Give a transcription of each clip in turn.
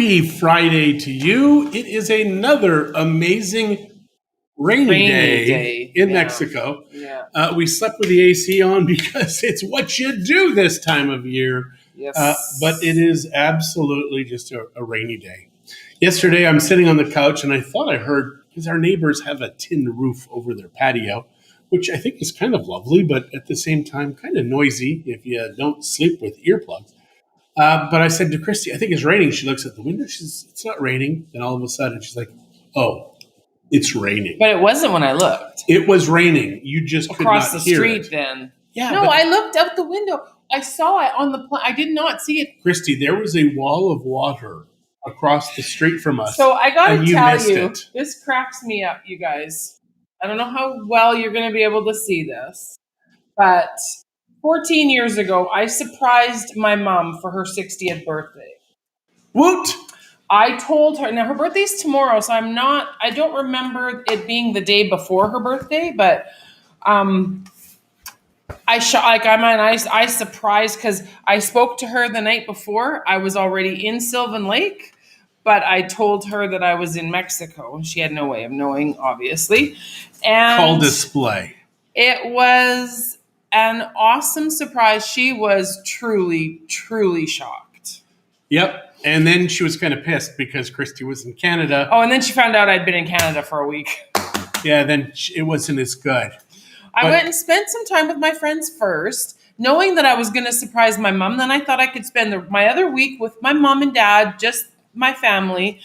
Happy Friday to you. It is another amazing rainy day in Mexico. Yeah. We slept with the AC on because it's what you do this time of year. Yes. But it is absolutely just a rainy day. Yesterday, I'm sitting on the couch and I thought I heard, because our neighbors have a tin roof over their patio, which I think is kind of lovely, but at the same time, kind of noisy if you don't sleep with earplugs. But I said to Christie, I think it's raining. She looks at the window. She says, it's not raining. Then all of a sudden, she's like, oh, it's raining. But it wasn't when I looked. It was raining. You just could across not the hear street it. then. Yeah. No, I looked out the window. I saw it on the I did not see it. Christie, there was a wall of water across the street from us. So I got to tell you, it. this cracks me up, you guys. I don't know how well you're going to be able to see this, but 14 years ago, I surprised my mom for her 60th birthday. Woot! I told her, now her birthday's tomorrow, so I don't remember it being the day before her birthday, but I surprised because I spoke to her the night before. I was already in Sylvan Lake, but I told her that I was in Mexico. She had no way of knowing, obviously. And Call display. it was an awesome surprise. She was truly, truly shocked. Yep. And then she was kind of pissed because Christie was in Canada. Oh, and then she found out I'd been in Canada for a week. Yeah, then it wasn't as good. I went and spent some time with my friends first, knowing that I was going to surprise my mom. Then I thought I could spend my other week with my mom and dad, just my family.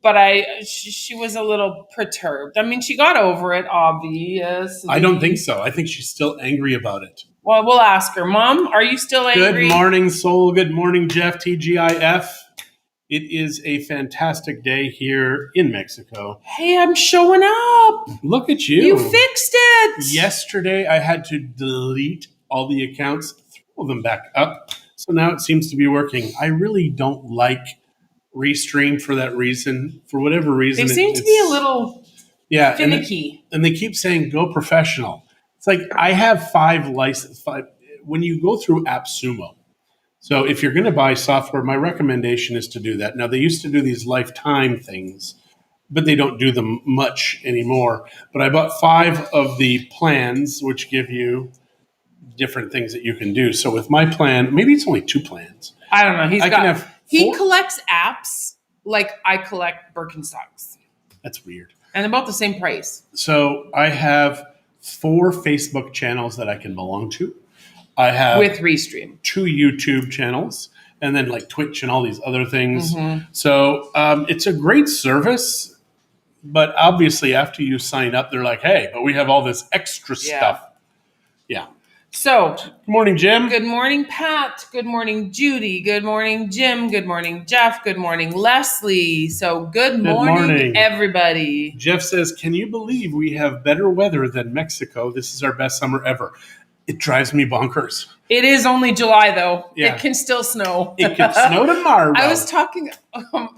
But she was a little perturbed. I mean, she got over it, obviously. I don't think so. I think she's still angry about it. Well, we'll ask her. Mom, are you still angry? Good morning, Soul. Good morning, Jeff, TGIF. It is a fantastic day here in Mexico. Hey, I'm showing up. Look at you. You fixed it. Yesterday, I had to delete all the accounts, throw them back up. So now it seems to be working. I really don't like Restream for that reason. For whatever reason. They seem to be a little finicky. And they keep saying, go professional. It's like I have five licenses. When you go through AppSumo, so if you're going to buy software, my recommendation is to do that. Now, they used to do these lifetime things, but they don't do them much anymore. But I bought 5 of the plans, which give you different things that you can do. So with my plan, maybe it's only 2 plans. I don't know. He 4. collects apps like I collect Birkenstocks. That's weird. And about the same price. So I have 4 Facebook channels that I can belong to. I have with Restream 2 YouTube channels, and then like Twitch and all these other things. Mm-hmm. So it's a great service, but obviously after you sign up, they're like, hey, but we have all this extra stuff. Yeah. So, good morning, Jim. Good morning, Pat. Good morning, Judy. Good morning, Jim. Good morning, Jeff. Good morning, Leslie. So good morning, everybody. Jeff says, can you believe we have better weather than Mexico? This is our best summer ever. It drives me bonkers. It is only July, though. Yeah. It can still snow. It can snow tomorrow. I was talking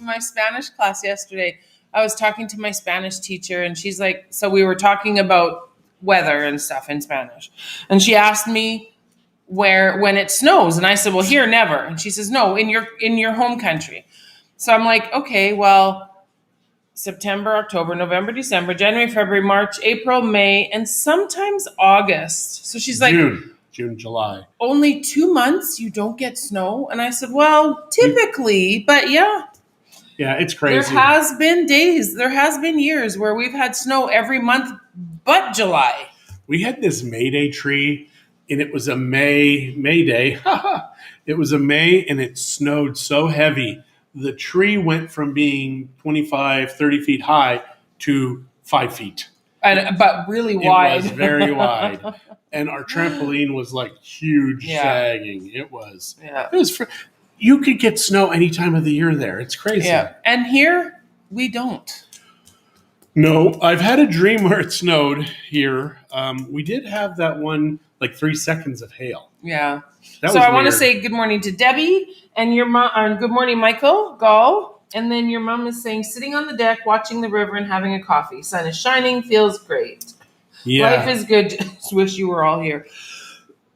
my Spanish class yesterday. I was talking to my Spanish teacher, and she's like, so we were talking about weather and stuff in Spanish. And she asked me when it snows. And I said, well, here, never. And she says, no, in your home country. So I'm like, okay, well, September, October, November, December, January, February, March, April, May, and sometimes August. So she's like, June, July. Only 2 months you don't get snow? And I said, well, typically, but yeah. Yeah, it's crazy. There has been years where we've had snow every month but July. We had this May Day tree, and it was a May Day. It was a May, and it snowed so heavy. The tree went from being 25, 30 feet high to 5 feet. But really wide. It was very wide. And our trampoline was like huge, sagging. It was. Yeah. It was. You could get snow any time of the year there. It's crazy. Yeah. And here, we don't. No, I've had a dream where it snowed here. We did have that one, like 3 seconds of hail. Yeah. That so was I want to weird. say good morning to Debbie and your mom. Good morning, Michael Gall. And then your mom is saying, sitting on the deck, watching the river and having a coffee. Sun is shining, feels great. Yeah. Life is good. Just wish you were all here.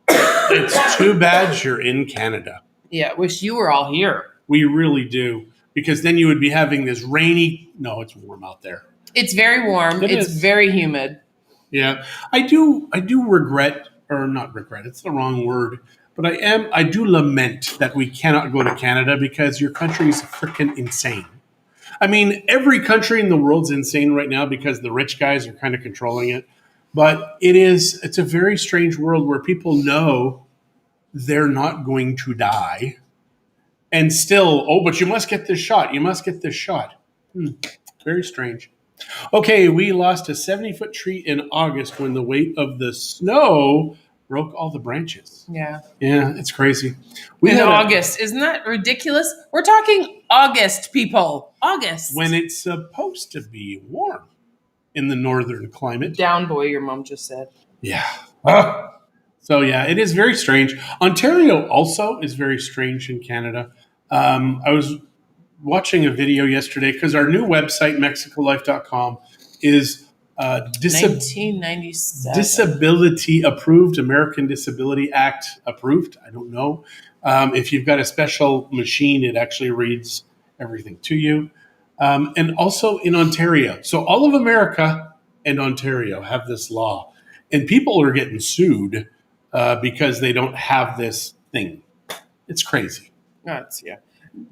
It's too bad you're in Canada. Yeah, wish you were all here. We really do. Because then you would be having this rainy. No, it's warm out there. It's very warm. It's very humid. Yeah, I do regret, or not regret. It's the wrong word, but I do lament that we cannot go to Canada because your country is freaking insane. I mean, every country in the world's insane right now because the rich guys are kind of controlling it. But it's a very strange world where people know they're not going to die, and still, oh, but you must get this shot. You must get this shot. Very strange. Okay, we lost a 70-foot tree in August when the weight of the snow broke all the branches. Yeah. Yeah, it's crazy. In August. Isn't that ridiculous? We're talking August, people. August. When it's supposed to be warm in the northern climate. Down boy, your mom just said. Yeah. So, yeah, it is very strange. Ontario also is very strange in Canada. I was watching a video yesterday because our new website, mexicolife.com, is 1997. disability approved, American Disability Act approved. I don't know. If you've got a special machine, it actually reads everything to you. And also in Ontario. So all of America and Ontario have this law. And people are getting sued because they don't have this thing. It's crazy. Nuts, yeah.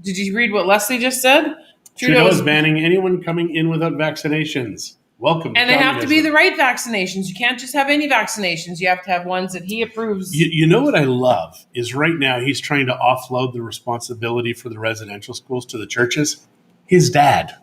Did you read what Leslie just said? Trudeau is banning anyone coming in without vaccinations. Welcome. And they have to be the right vaccinations. You can't just have any vaccinations. You have to have ones that he approves. You know what I love is right now he's trying to offload the responsibility for the residential schools to the churches. His dad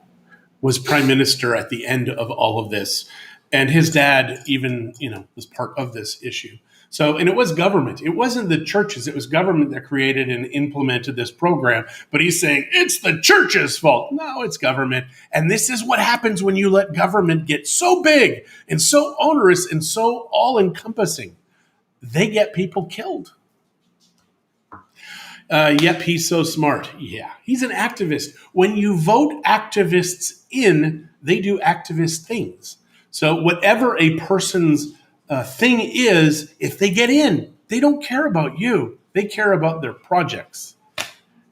was prime minister at the end of all of this. And his dad even, was part of this issue. So, and it was government. It wasn't the churches. It was government that created and implemented this program. But he's saying it's the church's fault. No, it's government. And this is what happens when you let government get so big and so onerous and so all-encompassing. They get people killed. Yep, he's so smart. Yeah, he's an activist. When you vote activists in, they do activist things. So whatever a person's thing is, if they get in, they don't care about you. They care about their projects.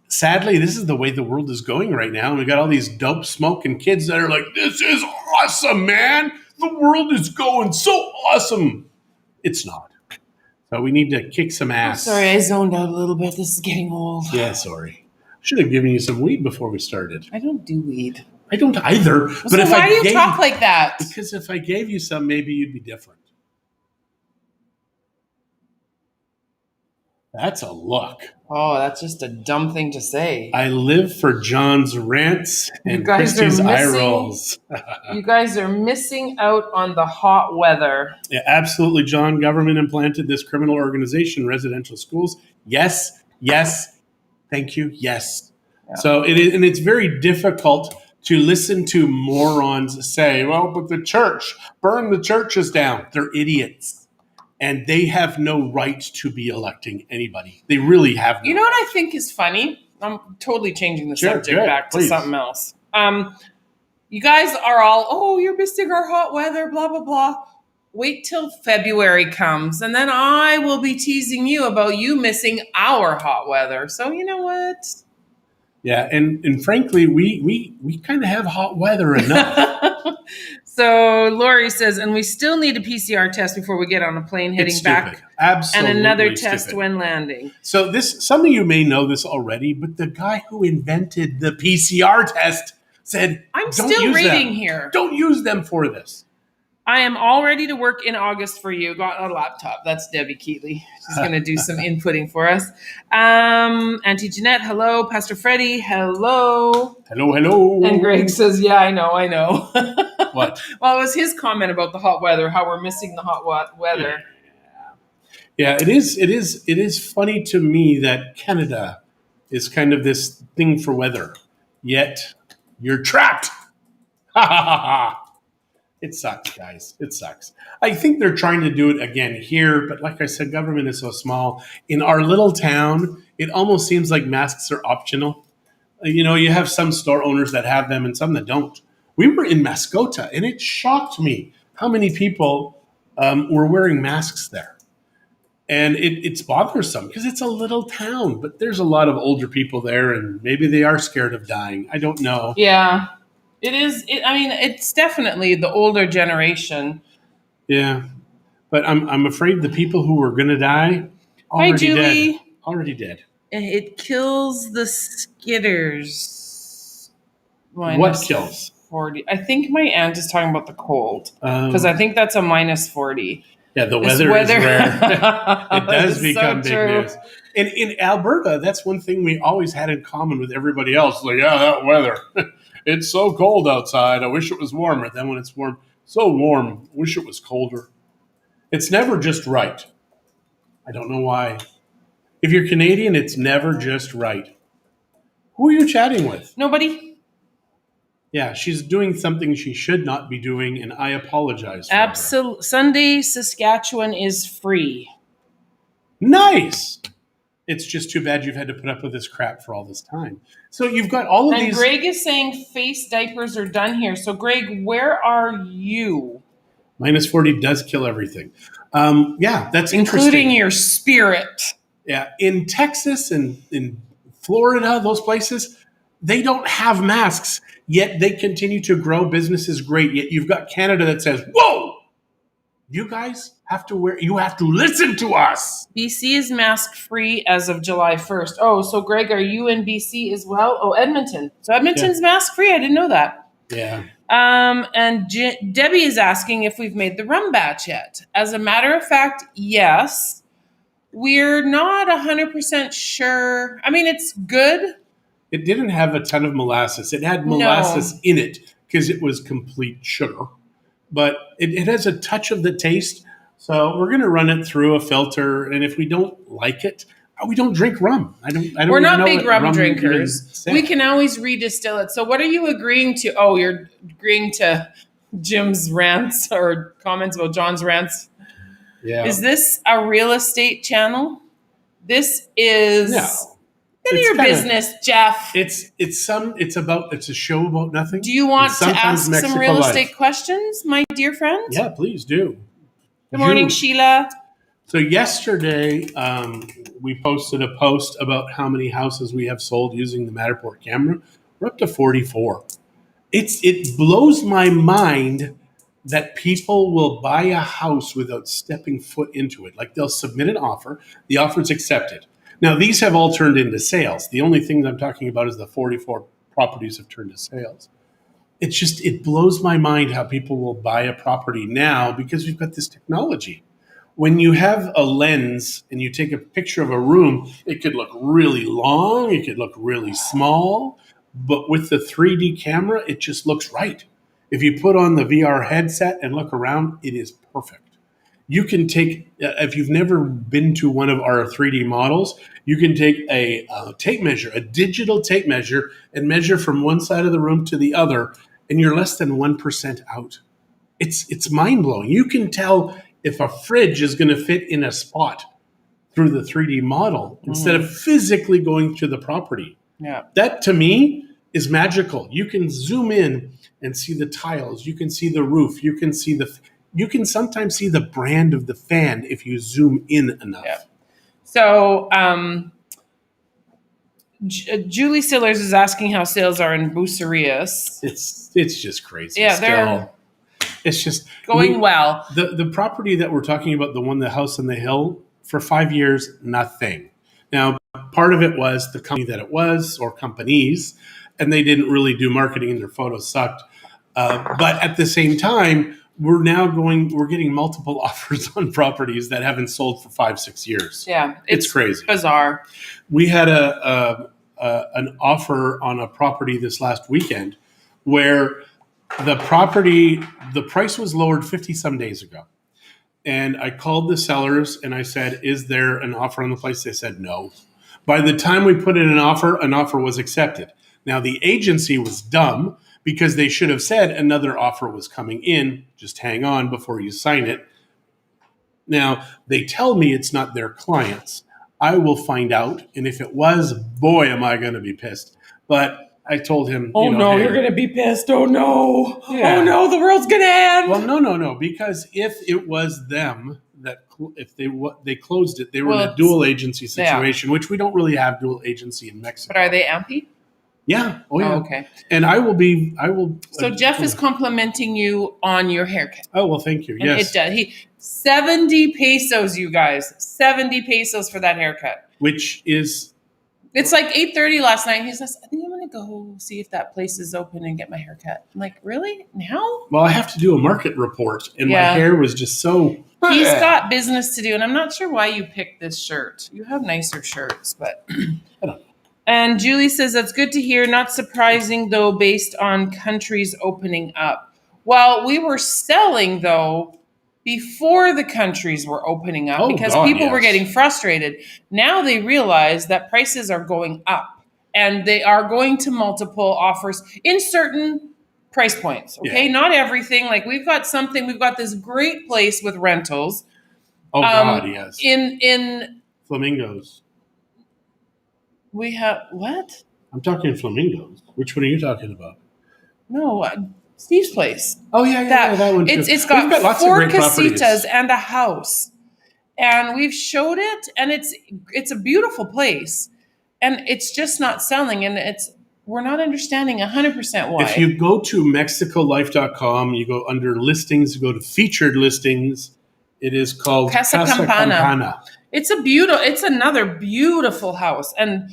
Sadly, this is the way the world is going right now. And we got all these dope smoking kids that are like, this is awesome, man. The world is going so awesome. It's not. So we need to kick some ass. Sorry, I zoned out a little bit. This is getting old. Yeah, sorry. Should have given you some weed before we started. I don't do weed. I don't either. But so why do you talk like that? Because if I gave you some, maybe you'd be different. That's a look. Oh, that's just a dumb thing to say. I live for John's rants and Christie's eye rolls. You guys are missing out on the hot weather. Yeah, absolutely, John. Government implanted this criminal organization, residential schools. Yes, yes. Thank you. Yes. Yeah. So it is, and it's very difficult to listen to morons say, well, but the church, burn the churches down. They're idiots. And they have no right to be electing anybody. They really have no You know what I think is funny? I'm totally changing the subject back to something else. You guys are all, you're missing our hot weather, blah, blah, blah. Wait till February comes, and then I will be teasing you about you missing our hot weather. So you know what? Yeah, and frankly, we kind of have hot weather enough. So Lori says, and we still need a PCR test before we get on a plane heading back. Absolutely. And another test when landing. So some of you may know this already, but the guy who invented the PCR test said, I'm still reading here. Don't use them for this. I am all ready to work in August for you. Got a laptop. That's Debbie Keatley. She's going to do some inputting for us. Auntie Jeanette, hello. Pastor Freddie, hello. Hello. And Greg says, yeah, I know. What? Well, it was his comment about the hot weather, how we're missing the hot weather. Yeah, it is funny to me that Canada is kind of this thing for weather, yet you're trapped. Ha ha ha ha. It sucks, guys. It sucks. I think they're trying to do it again here, but like I said, government is so small. In our little town, it almost seems like masks are optional. You have some store owners that have them and some that don't. We were in Mascota, and it shocked me how many people were wearing masks there. And it's bothersome because it's a little town, but there's a lot of older people there, and maybe they are scared of dying. I don't know. Yeah, it is. It's definitely the older generation. Yeah, but I'm afraid the people who were going to die Hi, already Julie. dead. Already dead. It kills the skitters. What kills? 40. I think my aunt is talking about the cold because I think that's a minus 40. Yeah, the This weather is rare. It does It's become so big true. news. In Alberta, that's one thing we always had in common with everybody else. Like, yeah, that weather. It's so cold outside. I wish it was warmer. Then when it's warm, so warm, wish it was colder. It's never just right. I don't know why. If you're Canadian, it's never just right. Who are you chatting with? Nobody. Yeah, she's doing something she should not be doing, and I apologize for her. Absolutely. Sunday, Saskatchewan is free. Nice. It's just too bad you've had to put up with this crap for all this time. So you've got all of And these. Greg is saying face diapers are done here. So, Greg, where are you? Minus 40 does kill everything. Yeah, that's Including interesting. your spirit. Yeah, in Texas and in Florida, those places, they don't have masks, yet they continue to grow. Business is great. Yet you've got Canada that says, whoa, you guys have to wear, you have to listen to us. BC is mask free as of July 1st. Oh, so Greg, are you in BC as well? Oh, Edmonton. So Edmonton's mask free. I didn't know that. Yeah. And Debbie is asking if we've made the rum batch yet. As a matter of fact, yes. We're not 100% sure. I mean, it's good. It didn't have a ton of molasses. It had molasses in it because it was complete sugar. But it has a touch of the taste. So we're going to run it through a filter. And if we don't like it, we don't drink rum. I don't We're even not know big what rum drinkers. even said. We can always redistill it. So what are you agreeing to? Oh, you're agreeing to Jim's rants or comments about John's rants. Yeah. Is this a real estate channel? This is No. none of your business, Jeff. It's a show about nothing. Do you want And to sometimes ask Mexico some real life. estate questions, my dear friend? Yeah, please do. Good morning, Sheila. So yesterday, we posted a post about how many houses we have sold using the Matterport camera. We're up to 44. It blows my mind that people will buy a house without stepping foot into it. Like they'll submit an offer, the offer's accepted. Now these have all turned into sales. The only thing that I'm talking about is the 44 properties have turned to sales. It blows my mind how people will buy a property now because we've got this technology. When you have a lens and you take a picture of a room, it could look really long, it could look really small, but with the 3D camera, it just looks right. If you put on the VR headset and look around, it is perfect. You can take, if you've never been to one of our 3D models, you can take a tape measure, a digital tape measure, and measure from one side of the room to the other, and you're less than 1% out. It's mind-blowing. You can tell if a fridge is going to fit in a spot through the 3D model instead of physically going to the property. Yeah. That, to me, is magical. You can zoom in and see the tiles. You can see the roof. You can sometimes see the brand of the fan if you zoom in enough. Yeah. So, Julie Sillers is asking how sales are in Bucerius. It's just crazy. Yeah, it's just going well. The property that we're talking about, the house on the hill, for 5 years, nothing. Now, part of it was the company that it was, or companies, and they didn't really do marketing and their photos sucked. But at the same time, we're getting multiple offers on properties that haven't sold for 5-6 years. Yeah, it's crazy. Bizarre. We had an offer on a property this last weekend where the price was lowered 50 some days ago. And I called the sellers and I said, is there an offer on the place? They said no. By the time we put in an offer was accepted. Now, the agency was dumb because they should have said another offer was coming in. Just hang on before you sign it. Now, they tell me it's not their clients. I will find out. And if it was, boy, am I going to be pissed. But I told him, oh, no, hey, you're going to be pissed. Oh, no. Yeah. Oh, no, the world's going to end. Well, no. Because if it was them, if they closed it, they were Well, in a dual agency yeah. situation, which we don't really have dual agency in Mexico. But are they ampy? Yeah. Oh yeah. Oh, okay. And I will. So Jeff is complimenting you on your haircut. Oh well, thank you. And Yes. it does. 70 pesos, you guys. 70 pesos for that haircut. Which is. It's like 8:30 last night. He says, I think I'm going to go see if that place is open and get my haircut. I'm like, really? Now? Well, I have to do a market report, and my hair was just so. He's got business to do, and I'm not sure why you picked this shirt. You have nicer shirts, but. I don't know. And Julie says, that's good to hear. Not surprising, though, based on countries opening up. Well, we were selling, though, before the countries were opening up because people were getting frustrated. Now they realize that prices are going up and they are going to multiple offers in certain price points. Okay. Yeah. Not everything. Like we've got this great place with rentals. Oh God, yes. In Flamingos. We have what? I'm talking flamingos. Which one are you talking about? No, Steve's place. Oh yeah, that one too. It's got lots 4 of great casitas properties. and a house, and we've showed it, and it's a beautiful place, and it's just not selling, and we're not understanding 100% why. If you go to mexicolife.com, you go under listings, you go to featured listings. It is called Casa Campana. It's another beautiful house, and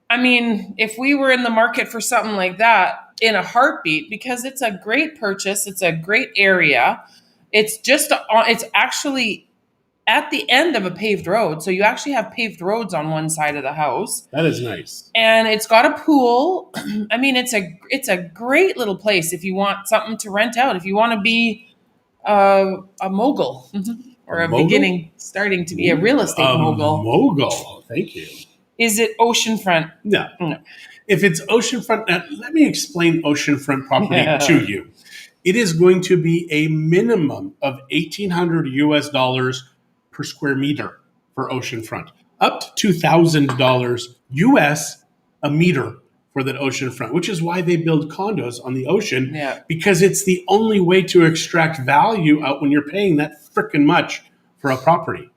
I mean, if we were in the market for something like that, in a heartbeat, because it's a great purchase. It's a great area. It's actually at the end of a paved road. So you actually have paved roads on one side of the house. That is nice. And it's got a pool. I mean, it's a great little place if you want something to rent out. If you want to be a mogul or starting to be a real estate mogul. Mogul. Thank you. Is it oceanfront? No. If it's oceanfront, let me explain oceanfront property to you. It is going to be a minimum of $1,800 US per square meter for oceanfront, up to $2,000 US a meter for that oceanfront, which is why they build condos on the ocean, because it's the only way to extract value out when you're paying that frickin' much for a property.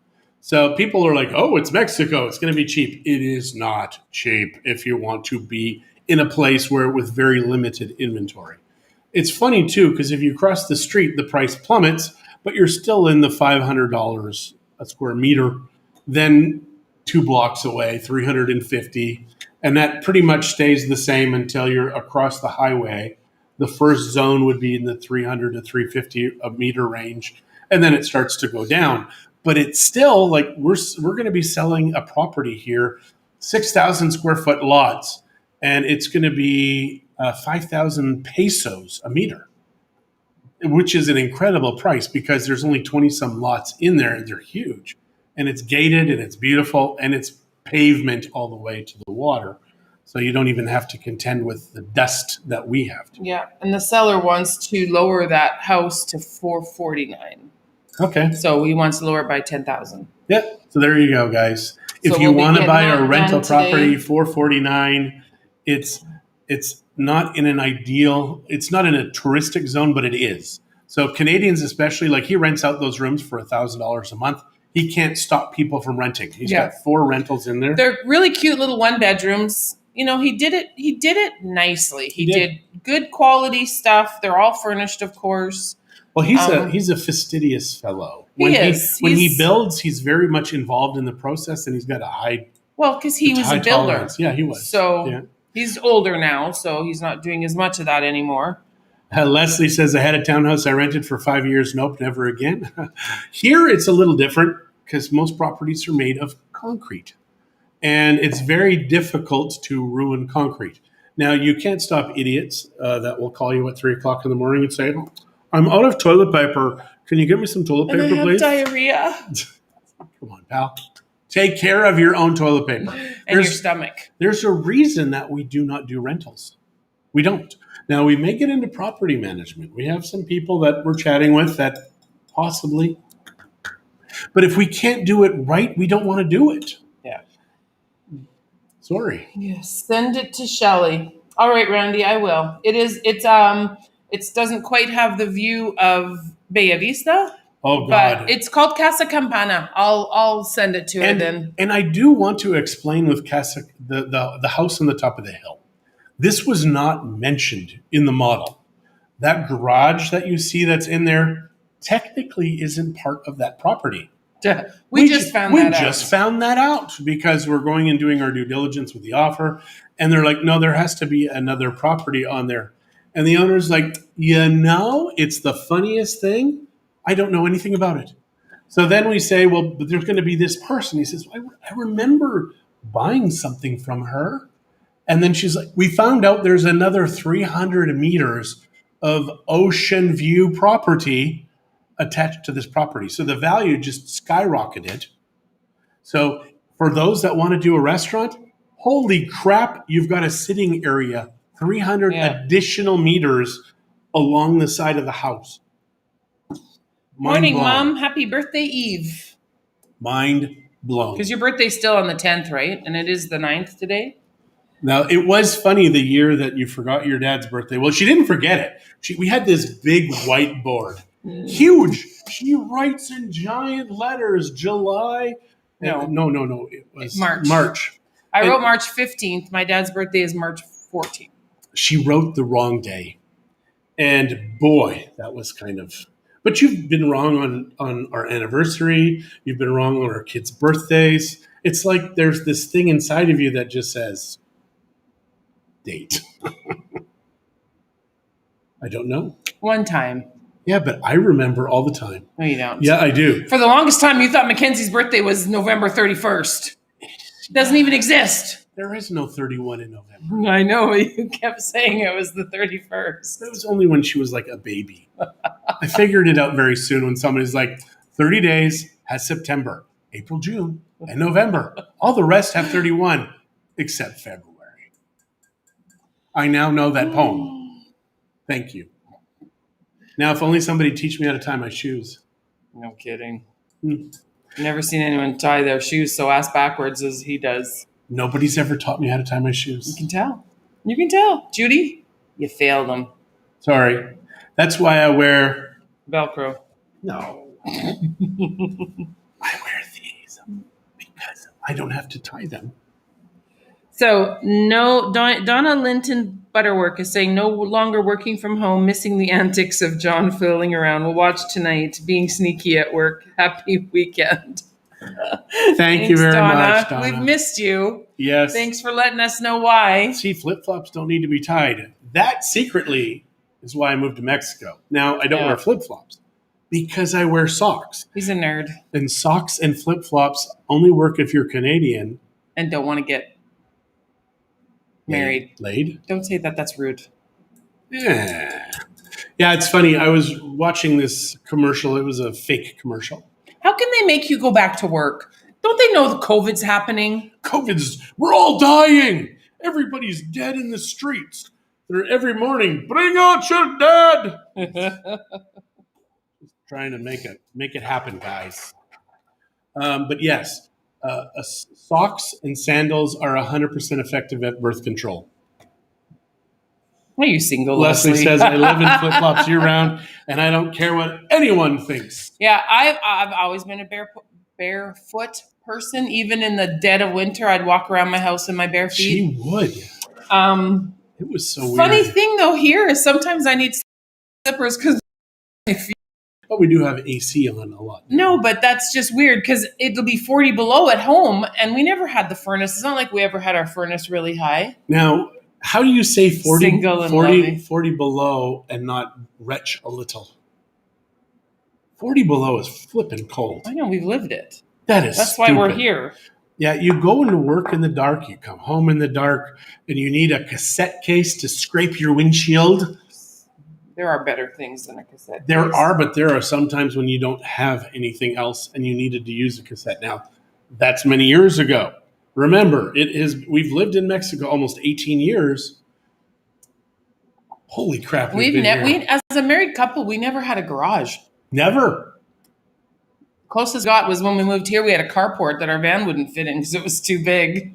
So people are like, oh, it's Mexico, it's going to be cheap. It is not cheap if you want to be in a place where with very limited inventory. It's funny, too, because if you cross the street, the price plummets, but you're still in the $500 a square meter. Then 2 blocks away, $350. And that pretty much stays the same until you're across the highway. The first zone would be in the $300 to $350 a meter range. And then it starts to go down. But it's still like we're going to be selling a property here, 6,000 square foot lots, and it's going to be 5,000 pesos a meter, which is an incredible price because there's only 20 some lots in there, and they're huge, and it's gated and it's beautiful and it's pavement all the way to the water, so you don't even have to contend with the dust that we have to. Yeah, and the seller wants to lower that house to $449. Okay. So he wants to lower it by 10,000. Yeah. So there you go, guys. If you want to buy a rental property, $449, it's not in an ideal, it's not in a touristic zone, but it is. So Canadians, especially, like he rents out those rooms for $1,000 a month. He can't stop people from renting. He's got 4 rentals in there. They're really cute little 1-bedrooms. You know, he did it nicely. He did good quality stuff. They're all furnished, of course. Well, he's a fastidious fellow. When he builds, he's very much involved in the process, and he's got a high. Well, because he was a builder. Tolerance. Yeah, he was. So he's older now, so he's not doing as much of that anymore. Leslie says, I had a townhouse I rented for 5 years. Nope, never again. Here, it's a little different because most properties are made of concrete, and it's very difficult to ruin concrete. Now, you can't stop idiots that will call you at 3 o'clock in the morning and say, I'm out of toilet paper. Can you give me some toilet paper, please? I have diarrhea. Come on, pal. Take care of your own toilet paper. And your stomach. There's a reason that we do not do rentals. We don't. Now, we may get into property management. We have some people that we're chatting with that possibly. But if we can't do it right, we don't want to do it. Yeah. Sorry. Yes. Send it to Shelley. All right, Randy, I will. It doesn't quite have the view of Bella Vista. Oh But God. it's called Casa Campana. I'll send it to her then. And I do want to explain with Casa the house on the top of the hill. This was not mentioned in the model. That garage that you see that's in there technically isn't part of that property. We just found that out. We just found that out because we're going and doing our due diligence with the offer. And they're like, no, there has to be another property on there. And the owner's like, it's the funniest thing. I don't know anything about it. So then we say, well, but there's going to be this person. He says, well, I remember buying something from her. And then she's like, we found out there's another 300 meters of ocean view property attached to this property. So the value just skyrocketed. So for those that want to do a restaurant, holy crap, you've got a sitting area, 300 additional meters along the side of the house. Morning, Mom. Happy birthday Eve. Mind blown. Because your birthday's still on the 10th, right? And it is the 9th today? Now, it was funny the year that you forgot your dad's birthday. Well, she didn't forget it. We had this big whiteboard. Huge. She writes in giant letters, July. No. It was March. I wrote March 15th. My dad's birthday is March 14th. She wrote the wrong day. And boy, that was kind of... But you've been wrong on our anniversary. You've been wrong on our kids' birthdays. It's like there's this thing inside of you that just says, date. I don't know. One time. Yeah, but I remember all the time. No, you don't. Yeah, I do. For the longest time, you thought Mackenzie's birthday was November 31st. It doesn't even exist. There is no 31 in November. I know. You kept saying it was the 31st. It was only when she was like a baby. I figured it out very soon when somebody's like, 30 days has September, April, June, and November. All the rest have 31, except February. I now know that poem. Thank you. Now, if only somebody teach me how to tie my shoes. No kidding. Never seen anyone tie their shoes so ass backwards as he does. Nobody's ever taught me how to tie my shoes. You can tell. You can tell. Judy, you failed them. Sorry. That's why I wear... Velcro. No. I wear these because I don't have to tie them. So, no, Donna Linton Butterwork is saying no longer working from home, missing the antics of John fiddling around. We'll watch tonight, being sneaky at work. Happy weekend. Thanks, you very much, Donna. We've missed you. Yes. Thanks for letting us know why. See, flip-flops don't need to be tied. That secretly is why I moved to Mexico. Now, I don't wear flip-flops because I wear socks. He's a nerd. And socks and flip-flops only work if you're Canadian. And don't want to get married. Laid? Don't say that. That's rude. Yeah. Yeah, it's funny. I was watching this commercial. It was a fake commercial. How can they make you go back to work? Don't they know the COVID's happening? We're all dying. Everybody's dead in the streets. They're every morning, bring out your dead. Trying to make it happen, guys. But yes, socks and sandals are 100% effective at birth control. Are you single, Leslie says, I live in flip-flops year-round, and I don't care what anyone thinks. Yeah, I've always been a barefoot person. Even in the dead of winter, I'd walk around my house in my bare feet. She would. It was so weird. Funny thing, though, here is sometimes I need slippers because my feet. But we do have AC on a lot. No, but that's just weird because it'll be 40 below at home, and we never had the furnace. It's not like we ever had our furnace really high. Now, how do you say 40 below and not retch a little? 40 below is flipping cold. I know, we've lived it. That's stupid. Why we're here. Yeah, you go into work in the dark, you come home in the dark, and you need a cassette case to scrape your windshield. There are better things than a cassette. There are, but there are some times when you don't have anything else and you needed to use a cassette. Now, that's many years ago. Remember, we've lived in Mexico almost 18 years. Holy crap, as a married couple, we never had a garage. Never. Closest we got was when we moved here, we had a carport that our van wouldn't fit in because it was too big.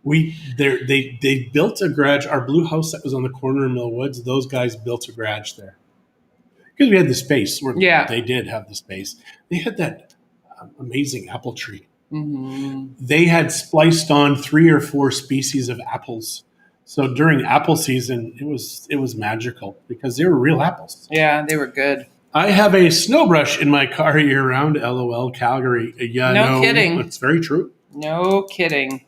They built a garage. Our blue house that was on the corner of Mill Woods, those guys built a garage there. because we had the space. Yeah. They did have the space. They had that amazing apple tree. Mm-hmm. They had spliced on 3 or 4 species of apples. So during apple season, it was magical because they were real apples. Yeah, they were good. I have a snow brush in my car year round. LOL, Calgary. Yeah, No kidding. It's very true. No kidding.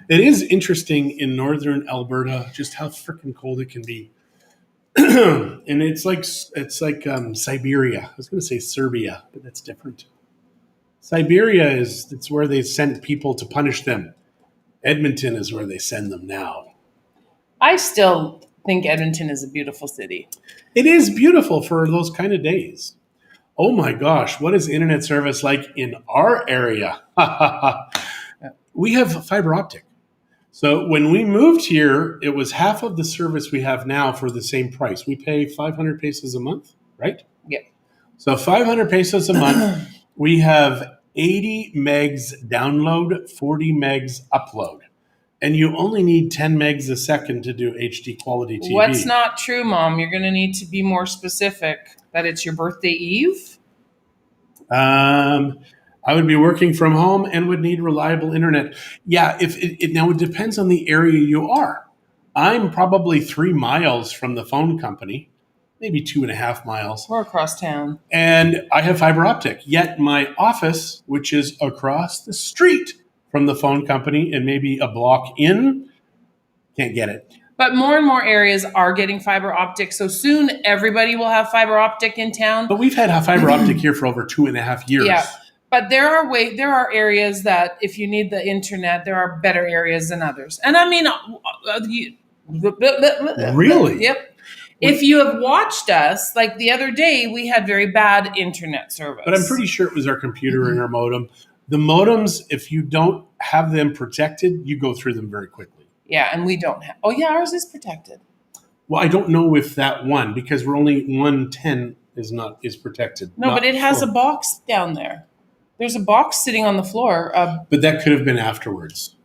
It is interesting in northern Alberta just how freaking cold it can be. And it's like Siberia. I was going to say Serbia, but that's different. Siberia it's where they sent people to punish them. Edmonton is where they send them now. I still think Edmonton is a beautiful city. It is beautiful for those kind of days. Oh my gosh, what is internet service like in our area? We have fiber optic. So when we moved here, it was half of the service we have now for the same price. We pay 500 pesos a month, right? Yeah. So 500 pesos a month, we have 80 megs download, 40 megs upload. And you only need 10 megs a second to do HD quality TV. What's not true, Mom? You're going to need to be more specific that it's your birthday eve. I would be working from home and would need reliable internet. Yeah, if now it depends on the area you are. I'm probably 3 miles from the phone company, maybe 2.5 miles. Or across town. And I have fiber optic. Yet my office, which is across the street from the phone company and maybe a block in, can't get it. But more and more areas are getting fiber optic. So soon everybody will have fiber optic in town. But we've had fiber optic here for over 2.5 years. Yeah. But there are areas that if you need the internet, there are better areas than others. And I mean, Really? Yep. If you have watched us, like the other day, we had very bad internet service. But I'm pretty sure it was our computer and our modem. The modems, if you don't have them protected, you go through them very quickly. Yeah, and we don't have. Oh, yeah, ours is protected. Well, I don't know if that one, because we're only 110 is protected. No, but it has a box down there. There's a box sitting on the floor. But that could have been afterwards.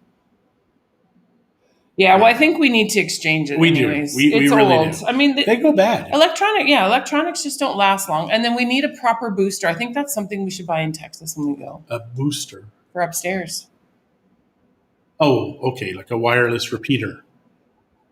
Yeah, well, I think we need to exchange it. We anyways. do. We it's really old. do. I mean, They go bad. electronics just don't last long. And then we need a proper booster. I think that's something we should buy in Texas when we go. A booster. For upstairs. Oh, okay, like a wireless repeater.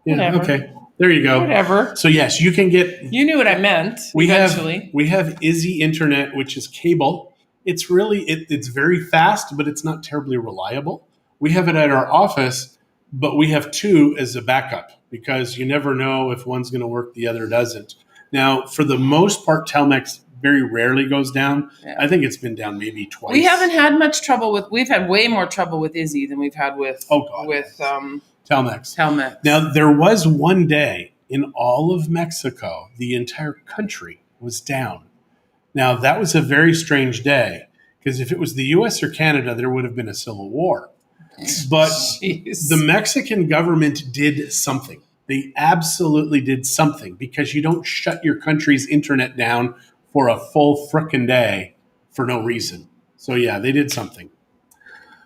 Yeah, Whatever. okay. There you go. Whatever. So yes, you can get. You knew what I meant. We eventually. have Izzy Internet, which is cable. It's really it's very fast, but it's not terribly reliable. We have it at our office, but we have 2 as a backup because you never know if one's going to work, the other doesn't. Now, for the most part, Telmex very rarely goes down. Yeah. I think it's been down maybe twice. We haven't had much trouble with. We've had way more trouble with Izzy than we've had with. Telmex. Telmex. Now, there was one day in all of Mexico, the entire country was down. Now, that was a very strange day because if it was the U.S. or Canada, there would have been a civil war. But the Mexican government did something. They absolutely did something because you don't shut your country's internet down for a full frickin' day for no reason. So, yeah, they did something.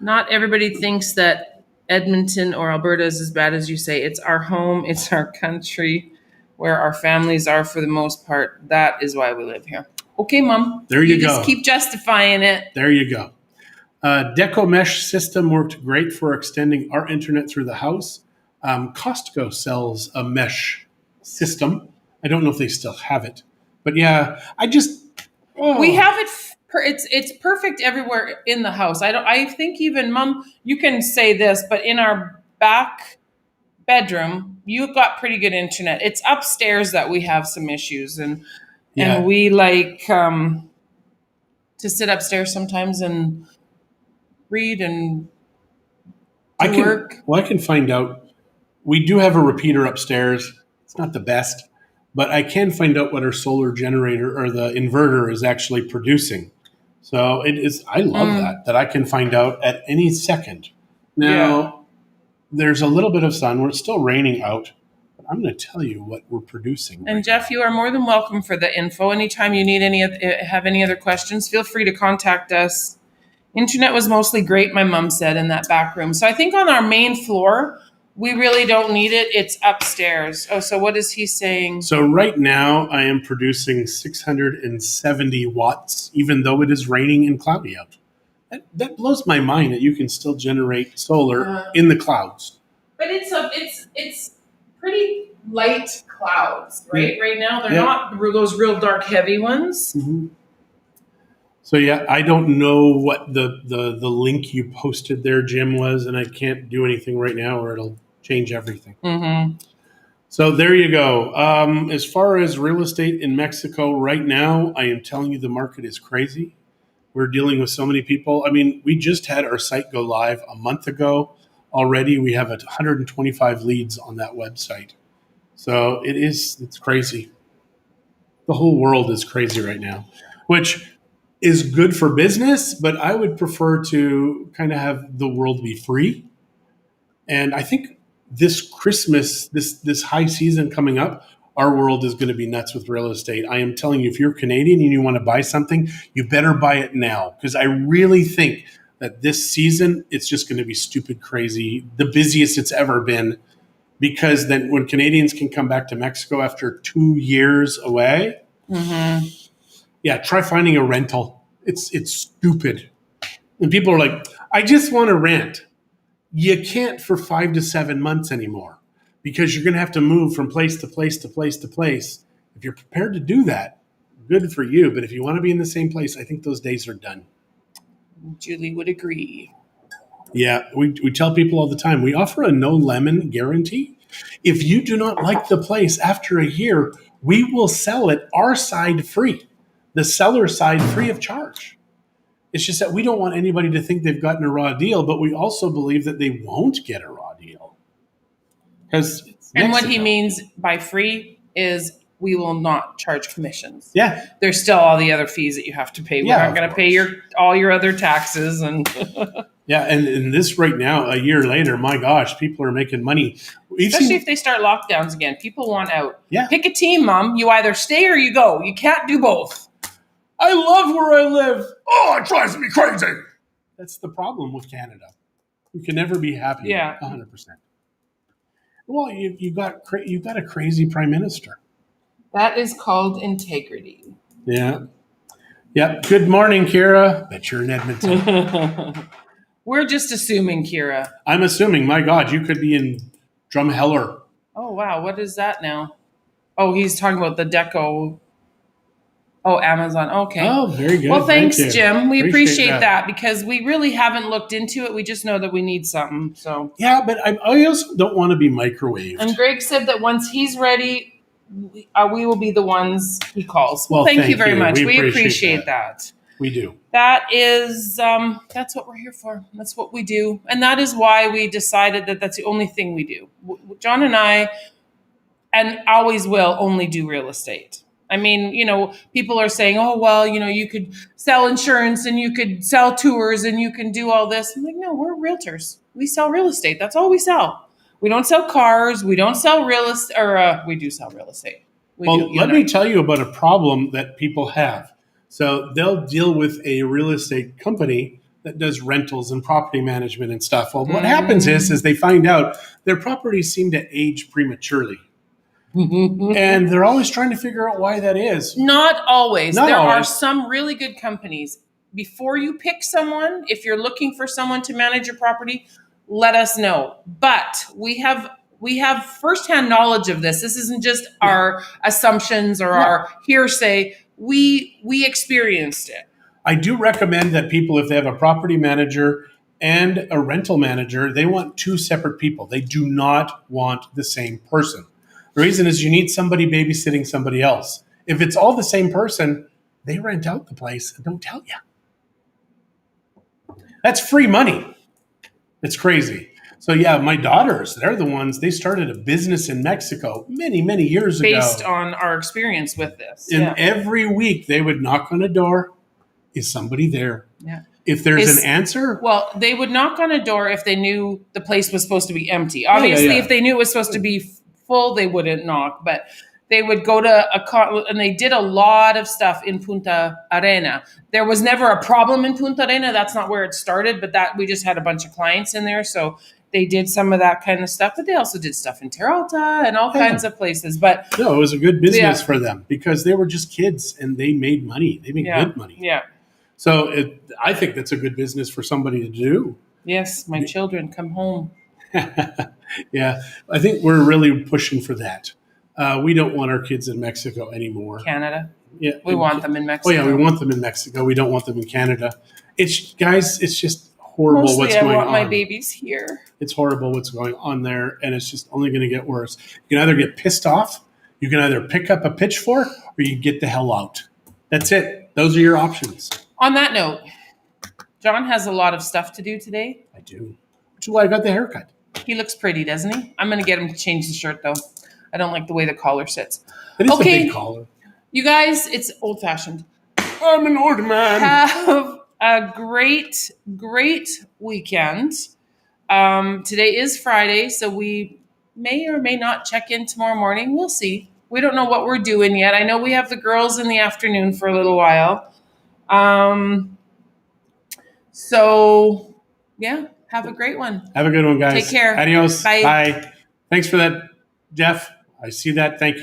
Not everybody thinks that Edmonton or Alberta is as bad as you say. It's our home. It's our country where our families are for the most part. That is why we live here. Okay, Mom. There you go. Just keep justifying it. There you go. Deco Mesh system worked great for extending our internet through the house. Costco sells a mesh system. I don't know if they still have it. But yeah, we have it. It's perfect everywhere in the house. I think even Mom, you can say this, but in our back bedroom, you've got pretty good internet. It's upstairs that we have some issues, and we like to sit upstairs sometimes and read and work. Well, I can find out. We do have a repeater upstairs. It's not the best. But I can find out what our solar generator or the inverter is actually producing. So it is. I love that I can find out at any second. Now, there's a little bit of sun. It's still raining out. But I'm going to tell you what we're producing. And Jeff, you are more than welcome for the info. Anytime you need have any other questions, feel free to contact us. Internet was mostly great, my mom said, in that back room. So I think on our main floor, We really don't need it. It's upstairs. Oh, so what is he saying? So right now I am producing 670 watts, even though it is raining and cloudy out. That blows my mind that you can still generate solar in the clouds. But it's pretty light clouds, right? Right now they're Yeah. not those real dark, heavy ones. Mm-hmm. So yeah, I don't know what the link you posted there, Jim, was, and I can't do anything right now, or it'll change everything. Mm-hmm. So there you go. As far as real estate in Mexico right now, I am telling you the market is crazy. We're dealing with so many people. I mean, we just had our site go live a month ago. Already, we have 125 leads on that website. So it's crazy. The whole world is crazy right now, which is good for business, but I would prefer to kind of have the world be free. And I think this Christmas, this high season coming up, our world is going to be nuts with real estate. I am telling you, if you're Canadian and you want to buy something, you better buy it now, because I really think that this season it's just going to be stupid crazy, the busiest it's ever been. Because then when Canadians can come back to Mexico after 2 years away, yeah, try finding a rental. It's stupid. And people are like, I just want to rent. You can't for 5 to 7 months anymore, because you're going to have to move from place to place to place to place. If you're prepared to do that, good for you. But if you want to be in the same place, I think those days are done. Julie would agree. Yeah, we tell people all the time, we offer a no lemon guarantee. If you do not like the place after a year, we will sell it our side free, the seller side free of charge. It's just that we don't want anybody to think they've gotten a raw deal, but we also believe that they won't get a raw deal. And what he means by free is we will not charge commissions. Yeah. There's still all the other fees that you have to pay. We're not going to pay all your other taxes and yeah, and in this right now, a year later, my gosh, people are making money. Especially if they start lockdowns again. People want out. Yeah. Pick a team, Mom. You either stay or you go. You can't do both. I love where I live. Oh, it drives me crazy. That's the problem with Canada. You can never be happy. Yeah. 100%. Well, you got a crazy prime minister. That is called integrity. Yeah. Yep. Good morning, Kira. Bet you're in Edmonton. We're just assuming, Kira. I'm assuming. My God, you could be in Drumheller. Oh, wow. What is that now? Oh, he's talking about the Deco. Oh, Amazon. Okay. Oh, very good. Well, thanks, Thank Jim. We appreciate that. that because we really haven't looked into it. We just know that we need something. So yeah, but I also don't want to be microwaved. And Greg said that once he's ready, we will be the ones he calls. Well, thank you very much. We appreciate that. We do. That is, that's what we're here for. That's what we do. And that is why we decided that that's the only thing we do. John and I, and always will, only do real estate. I mean, people are saying, oh, well, you could sell insurance and you could sell tours and you can do all this. I'm like, no, we're realtors. We sell real estate. That's all we sell. We don't sell cars. We don't sell real estate, or we do sell real estate. Let me tell you about a problem that people have. So they'll deal with a real estate company that does rentals and property management and stuff. Well, what happens is they find out their properties seem to age prematurely. And they're always trying to figure out why that is. Not always. There are some really good companies. Before you pick someone, if you're looking for someone to manage your property, let us know. But we have firsthand knowledge of this. This isn't just our assumptions or our hearsay. We experienced it. I do recommend that people, if they have a property manager and a rental manager, they want two separate people. They do not want the same person. The reason is you need somebody babysitting somebody else. If it's all the same person, they rent out the place and don't tell you. That's free money. It's crazy. So yeah, my daughters, they're the ones, they started a business in Mexico many, many years ago. Based on our experience with this. And every week they would knock on a door. Is somebody there? Yeah. If there's an answer. Well, they would knock on a door if they knew the place was supposed to be empty. Obviously, if they knew it was supposed to be full, they wouldn't knock. But they would go to and they did a lot of stuff in Punta Arena. There was never a problem in Punta Arena. That's not where it started, but that we just had a bunch of clients in there. So they did some of that kind of stuff, but they also did stuff in Terralta and all Yeah. kinds of places. But No, it was a good business Yeah. for them because they were just kids and they made money. They made yeah, good money. yeah. So I think that's a good business for somebody to do. Yes, my children come home. Yeah, I think we're really pushing for that. We don't want our kids in Mexico anymore. Canada. Yeah, We want them in Oh Mexico. yeah, we want them in Mexico. We don't want them in Canada. It's guys, it's just horrible Mostly what's I going want on. my babies here. It's horrible what's going on there, and it's just only going to get worse. You can either get pissed off, you can either pick up a pitchfork, or you get the hell out. That's it. Those are your options. On that note, John has a lot of stuff to do today. I do. Which is why I got the haircut. He looks pretty, doesn't he? I'm going to get him to change the shirt, though. I don't like the way the collar sits. It is Okay. a big collar. You guys, it's old-fashioned. I'm an old man. Have a great, great weekend. Today is Friday, so we may or may not check in tomorrow morning. We'll see. We don't know what we're doing yet. I know we have the girls in the afternoon for a little while. So, yeah, have a great one. Have a good one, guys. Take care. Adios. Bye. Bye. Thanks for that, Jeff. I see that. Thank you.